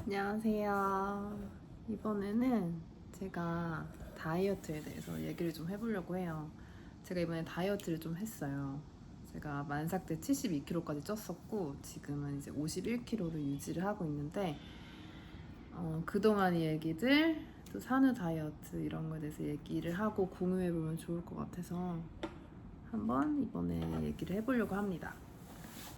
안녕하세요. 이번에는 제가 다이어트에 대해서 얘기를 좀 해보려고 해요. 제가 이번에 다이어트를 좀 했어요. 제가 만삭 때 72kg까지 쪘었고 지금은 이제 51kg를 유지를 하고 있는데 그동안 얘기들 또 산후 다이어트 이런 거에 대해서 얘기를 하고 공유해보면 좋을 것 같아서 한번 이번에 얘기를 해보려고 합니다.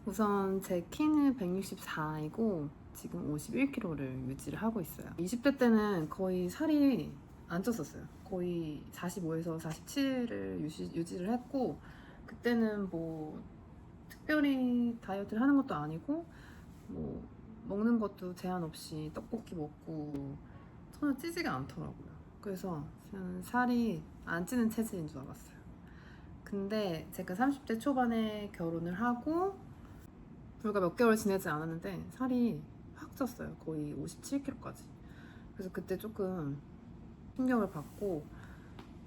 우선 제 키는 164이고 지금 51kg를 유지를 하고 있어요. 20대 때는 거의 살이 안 쪘었어요. 거의 45에서 47을 유지를 했고 그때는 뭐 특별히 다이어트를 하는 것도 아니고 뭐 먹는 것도 제한 없이 떡볶이 먹고 전혀 찌지가 않더라고요. 그래서 저는 살이 안 찌는 체질인 줄 알았어요. 근데 제가 30대 초반에 결혼을 하고 불과 몇 개월 지내지 않았는데 살이 확 쪘어요. 거의 57kg까지. 그래서 그때 조금 충격을 받고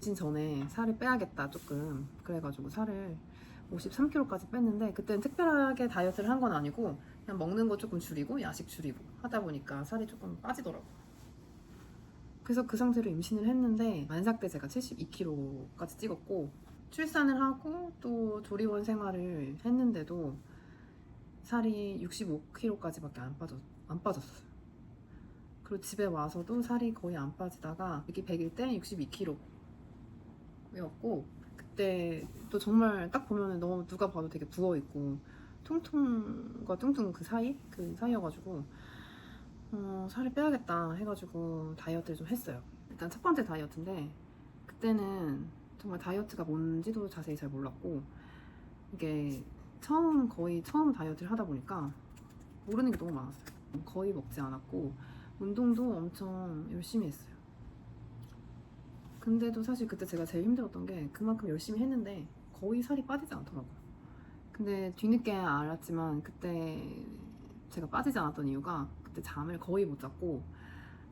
진 전에 살을 빼야겠다 조금 그래가지고 살을 53kg까지 뺐는데 그때는 특별하게 다이어트를 한 건 아니고 그냥 먹는 거 조금 줄이고 야식 줄이고 하다 보니까 살이 조금 빠지더라고요. 그래서 그 상태로 임신을 했는데 만삭 때 제가 72kg까지 찍었고 출산을 하고 또 조리원 생활을 했는데도 살이 65kg까지밖에 안 빠졌어요. 그리고 집에 와서도 살이 거의 안 빠지다가 여기 100일 때 62kg였고 그때 또 정말 딱 보면은 너무 누가 봐도 되게 부어 있고 통통과 뚱뚱 그 사이여가지고 살을 빼야겠다 해가지고 다이어트를 좀 했어요. 일단 첫 번째 다이어트인데 그때는 정말 다이어트가 뭔지도 자세히 잘 몰랐고 이게 거의 처음 다이어트를 하다 보니까 모르는 게 너무 많았어요. 거의 먹지 않았고 운동도 엄청 열심히 했어요. 근데도 사실 그때 제가 제일 힘들었던 게 그만큼 열심히 했는데 거의 살이 빠지지 않더라고요. 근데 뒤늦게 알았지만 그때 제가 빠지지 않았던 이유가 그때 잠을 거의 못 잤고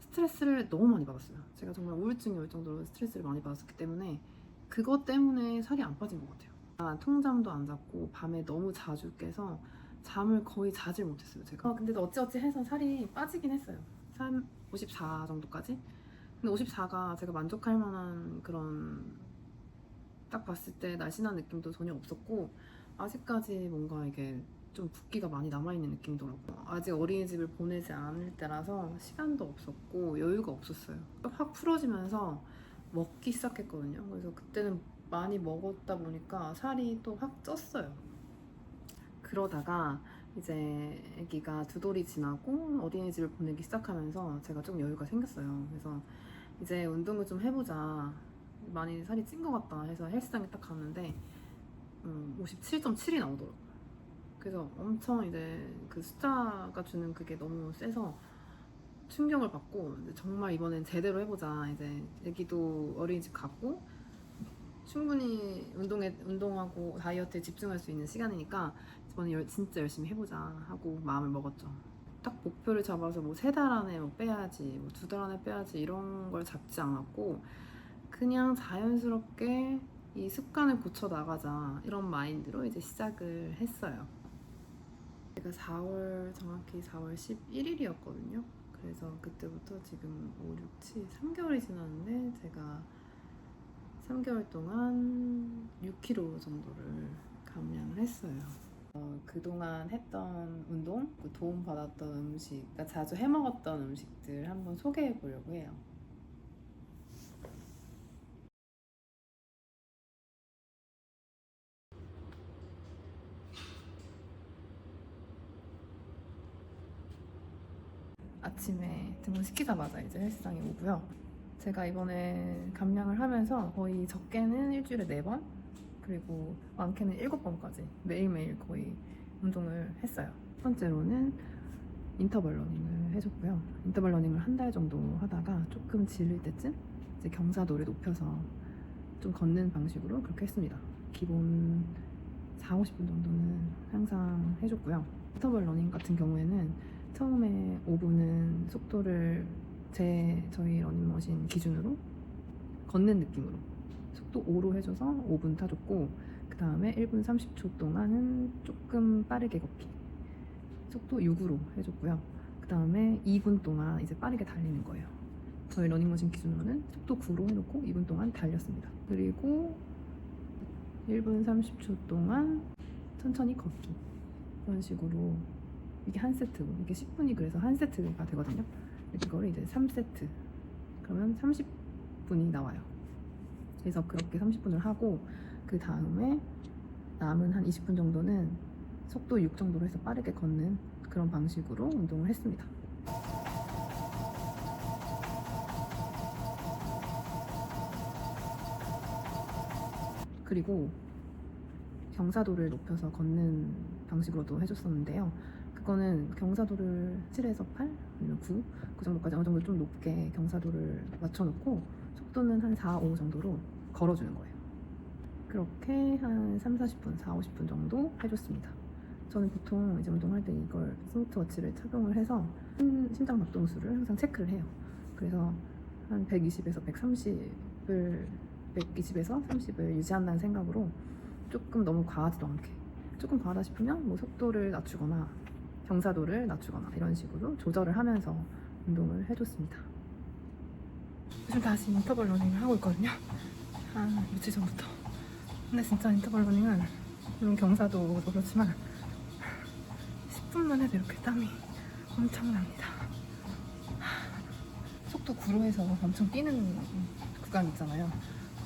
스트레스를 너무 많이 받았어요. 제가 정말 우울증이 올 정도로 스트레스를 많이 받았기 때문에 그것 때문에 살이 안 빠진 것 같아요. 통잠도 안 잤고 밤에 너무 자주 깨서 잠을 거의 자질 못했어요 제가. 근데 어찌어찌 해서 살이 빠지긴 했어요. 54 정도까지. 근데 54가 제가 만족할 만한 그런 딱 봤을 때 날씬한 느낌도 전혀 없었고 아직까지 뭔가 이게 좀 붓기가 많이 남아있는 느낌이더라고요. 아직 어린이집을 보내지 않을 때라서 시간도 없었고 여유가 없었어요. 확 풀어지면서 먹기 시작했거든요. 그래서 그때는 많이 먹었다 보니까 살이 또 확 쪘어요. 그러다가 이제 아기가 2돌이 지나고 어린이집을 보내기 시작하면서 제가 좀 여유가 생겼어요. 그래서 이제 운동을 좀 해보자, 많이 살이 찐 것 같다 해서 헬스장에 딱 갔는데 57.7이 나오더라고요. 그래서 엄청 이제 그 숫자가 주는 그게 너무 세서 충격을 받고 정말 이번엔 제대로 해보자. 이제 아기도 어린이집 갔고 충분히 운동하고 다이어트에 집중할 수 있는 시간이니까 이번에 진짜 열심히 해보자 하고 마음을 먹었죠. 딱 목표를 잡아서 뭐 3달 안에 뭐 빼야지, 뭐 2달 안에 빼야지 이런 걸 잡지 않았고 그냥 자연스럽게 이 습관을 고쳐 나가자 이런 마인드로 이제 시작을 했어요. 제가 정확히 4월 11일이었거든요. 그래서 그때부터 지금 5, 6, 7, 3개월이 지났는데 제가 3개월 동안 6kg 정도를 감량을 했어요. 그동안 했던 운동, 도움받았던 음식, 그러니까 자주 해먹었던 음식들 한번 소개해 보려고 해요. 아침에 등원시키자마자 이제 헬스장에 오고요. 제가 이번에 감량을 하면서 거의 적게는 일주일에 4번, 그리고 많게는 7번까지 매일매일 거의 운동을 했어요. 첫 번째로는 인터벌 러닝을 해줬고요. 인터벌 러닝을 1달 정도 하다가 조금 질릴 때쯤 이제 경사도를 높여서 좀 걷는 방식으로 그렇게 했습니다. 기본 4, 50분 정도는 항상 해줬고요. 인터벌 러닝 같은 경우에는 처음에 5분은 속도를 저희 러닝머신 기준으로 걷는 느낌으로 속도 5로 해줘서 5분 타줬고 그 다음에 1분 30초 동안은 조금 빠르게 걷기 속도 6으로 해줬고요. 그 다음에 2분 동안 이제 빠르게 달리는 거예요. 저희 러닝머신 기준으로는 속도 9로 해놓고 2분 동안 달렸습니다. 그리고 1분 30초 동안 천천히 걷기. 그런 식으로 이게 한 세트고, 이게 10분이 그래서 한 세트가 되거든요. 이거를 이제 3세트, 그러면 30분이 나와요. 그래서 그렇게 30분을 하고, 그 다음에 남은 한 20분 정도는 속도 6 정도로 해서 빠르게 걷는 그런 방식으로 운동을 했습니다. 그리고 경사도를 높여서 걷는 방식으로도 해줬었는데요. 그거는 경사도를 7에서 8 아니면 9, 그 정도까지 어느 정도 좀 높게 경사도를 맞춰놓고 속도는 한 4, 5 정도로 걸어주는 거예요. 그렇게 한 3, 40분, 4, 50분 정도 해줬습니다. 저는 보통 이제 운동할 때 이걸 스마트워치를 착용을 해서 심장 박동수를 항상 체크를 해요. 그래서 한 120에서 130을 120에서 30을 유지한다는 생각으로 조금 너무 과하지도 않게, 조금 과하다 싶으면 뭐 속도를 낮추거나 경사도를 낮추거나 이런 식으로 조절을 하면서 운동을 해줬습니다. 요즘 다시 인터벌 러닝을 하고 있거든요. 한 며칠 전부터. 근데 진짜 인터벌 러닝은 물론 경사도도 그렇지만 10분만 해도 이렇게 땀이 엄청납니다. 속도 9로 해서 엄청 뛰는 구간 있잖아요.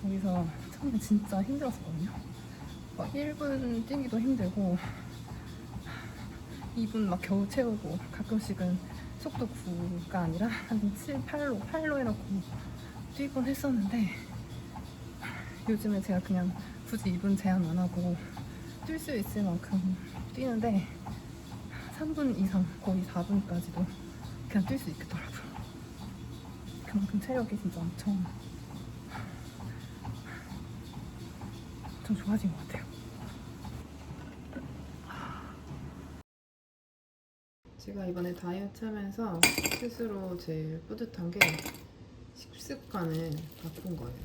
거기서 처음에 진짜 힘들었었거든요. 막 1분 뛰기도 힘들고 2분 막 겨우 채우고, 가끔씩은 속도 9가 아니라 한 7, 8로 해놓고 뛰곤 했었는데, 요즘에 제가 그냥 굳이 2분 제한 안 하고 뛸 수 있을 만큼 뛰는데 3분 이상, 거의 4분까지도 그냥 뛸 수 있겠더라고요. 그만큼 체력이 진짜 엄청 좋아진 것 같아요. 제가 이번에 다이어트 하면서 스스로 제일 뿌듯한 게 식습관을 바꾼 거예요.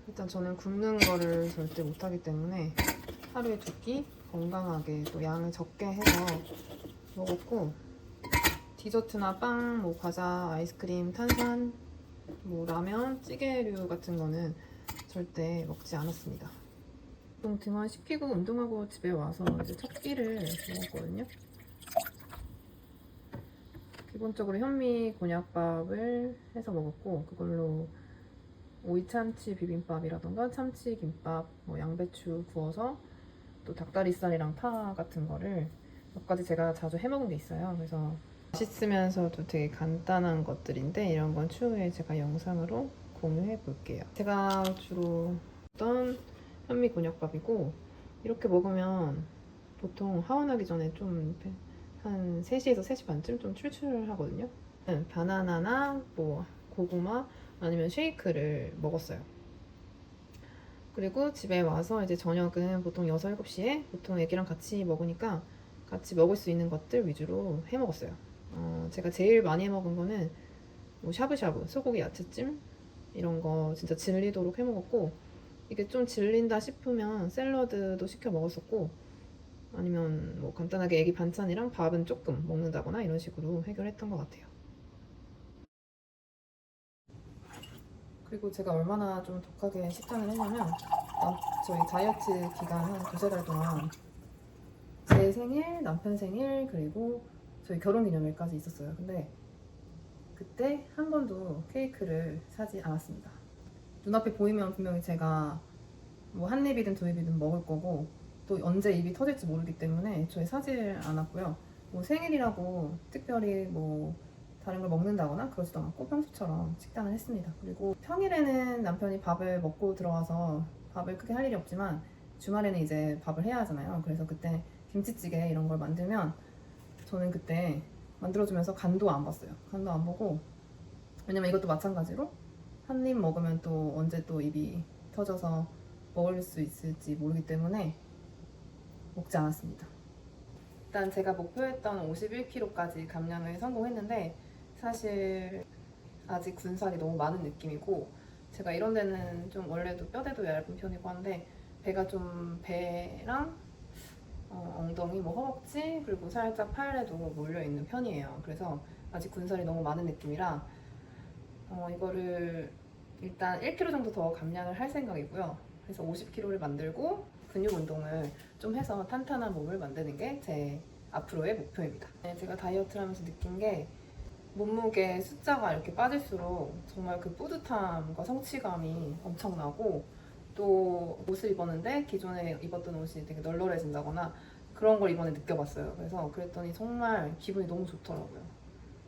일단 저는 굶는 거를 절대 못하기 때문에 하루에 2끼 건강하게 또 양을 적게 해서 먹었고, 디저트나 빵, 뭐 과자, 아이스크림, 탄산, 뭐 라면, 찌개류 같은 거는 절대 먹지 않았습니다. 보통 등원 시키고 운동하고 집에 와서 이제 첫 끼를 먹었거든요. 기본적으로 현미 곤약밥을 해서 먹었고, 그걸로 오이 참치 비빔밥이라던가 참치 김밥, 뭐 양배추 구워서, 또 닭다리살이랑 파 같은 거를 몇 가지 제가 자주 해 먹은 게 있어요. 그래서 맛있으면서도 되게 간단한 것들인데, 이런 건 추후에 제가 영상으로 공유해 볼게요. 제가 주로 먹던 현미 곤약밥이고, 이렇게 먹으면 보통 하원하기 전에 좀 한 3시에서 3시 반쯤 좀 출출하거든요. 바나나나 뭐 고구마 아니면 쉐이크를 먹었어요. 그리고 집에 와서 이제 저녁은 보통 6, 7시에 보통 애기랑 같이 먹으니까 같이 먹을 수 있는 것들 위주로 해 먹었어요. 제가 제일 많이 해 먹은 거는 뭐 샤브샤브, 소고기 야채찜 이런 거 진짜 질리도록 해 먹었고, 이게 좀 질린다 싶으면 샐러드도 시켜 먹었었고, 아니면 뭐 간단하게 애기 반찬이랑 밥은 조금 먹는다거나 이런 식으로 해결했던 것 같아요. 그리고 제가 얼마나 좀 독하게 식단을 했냐면, 저희 다이어트 기간 한 2~3달 동안 제 생일, 남편 생일, 그리고 저희 결혼기념일까지 있었어요. 근데 그때 한 번도 케이크를 사지 않았습니다. 눈앞에 보이면 분명히 제가 뭐 한 입이든 2입이든 먹을 거고, 또 언제 입이 터질지 모르기 때문에 저희 사질 않았고요. 뭐 생일이라고 특별히 뭐 다른 걸 먹는다거나 그러지도 않고 평소처럼 식단을 했습니다. 그리고 평일에는 남편이 밥을 먹고 들어와서 밥을 크게 할 일이 없지만, 주말에는 이제 밥을 해야 하잖아요. 그래서 그때 김치찌개 이런 걸 만들면 저는 그때 만들어주면서 간도 안 봤어요. 간도 안 보고, 왜냐면 이것도 마찬가지로 한 입 먹으면 또 언제 또 입이 터져서 먹을 수 있을지 모르기 때문에 먹지 않았습니다. 일단 제가 목표했던 51kg까지 감량을 성공했는데, 사실 아직 군살이 너무 많은 느낌이고, 제가 이런 데는 좀 원래도 뼈대도 얇은 편이고 한데, 배가 좀 배랑 엉덩이, 뭐 허벅지, 그리고 살짝 팔에도 몰려있는 편이에요. 그래서 아직 군살이 너무 많은 느낌이라 이거를 일단 1kg 정도 더 감량을 할 생각이고요. 그래서 50kg를 만들고 근육 운동을 좀 해서 탄탄한 몸을 만드는 게 제 앞으로의 목표입니다. 네, 제가 다이어트를 하면서 느낀 게 몸무게 숫자가 이렇게 빠질수록 정말 그 뿌듯함과 성취감이 엄청나고 또 옷을 입었는데 기존에 입었던 옷이 되게 널널해진다거나 그런 걸 이번에 느껴봤어요. 그래서 그랬더니 정말 기분이 너무 좋더라고요.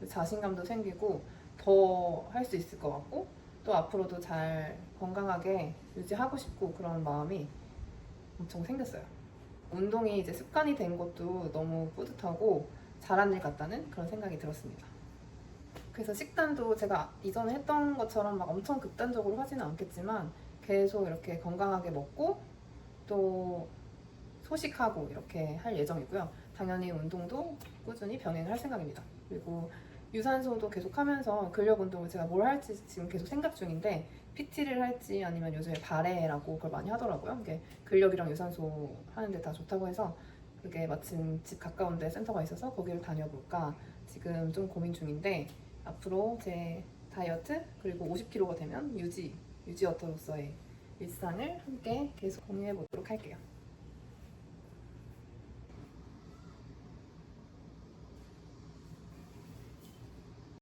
자신감도 생기고 더 할 수 있을 것 같고 또 앞으로도 잘 건강하게 유지하고 싶고 그런 마음이 엄청 생겼어요. 운동이 이제 습관이 된 것도 너무 뿌듯하고 잘한 일 같다는 그런 생각이 들었습니다. 그래서 식단도 제가 이전에 했던 것처럼 막 엄청 극단적으로 하지는 않겠지만 계속 이렇게 건강하게 먹고 또 소식하고 이렇게 할 예정이고요. 당연히 운동도 꾸준히 병행을 할 생각입니다. 그리고 유산소도 계속 하면서 근력 운동을 제가 뭘 할지 지금 계속 생각 중인데 PT를 할지 아니면 요즘에 바레라고 그걸 많이 하더라고요. 이게 근력이랑 유산소 하는데 다 좋다고 해서 그게 마침 집 가까운데 센터가 있어서 거기를 다녀볼까 지금 좀 고민 중인데 앞으로 제 다이어트 그리고 50kg가 되면 유지어터로서의 일상을 함께 계속 공유해 보도록 할게요.